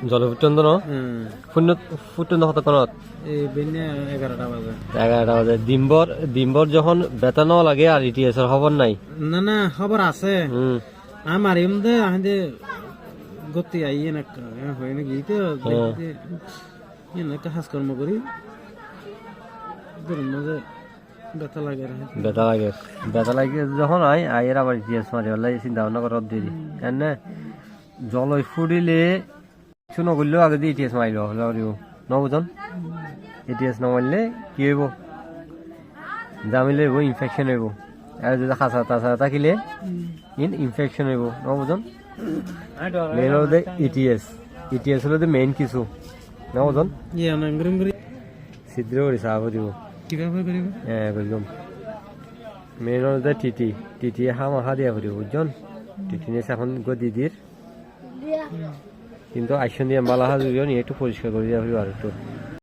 জল ফুটন্ত ন ফুটন্ত কতক্ষণত 11টা বাজে 11টা বাজে ডিম্বর যখন বেতা ন লাগে আর ইটিএস এর খবর নাই না খবর আছে আমার এমদে আহদে গতি আইয়ে না হয় নাকি তো একটা কাজকর্ম করি মাঝে বেতা লাগে যখন আইয়ের আবার ইতিহাস মারি ওলাই চিন্তা ভাবনা করার দেরি এনে জলই ফুডিলে কিছু নগরলেও আগে দিয়ে ইতিহাস মারিল নবুজন ইতিহাস নমারলে কি হইব জামিলে হইব ইনফেকশন হইব আর যদি খাঁচা তাছা থাকিলে ইনফেকশন হইব নবুজন মেন হলো ইটিএস হলো মেইন কিছু নবুজন ছিদ্র করে চাব দিব একদম মেইন হলো টিটি হামা দিয়া ফুরিব বুঝছেন টিটি নিয়েছে এখন দিদির কিন্তু আইসন দিয়ে বালা হাজুরিও নিয়ে একটু পরিষ্কার করে দেওয়া ফুরিব আর একটু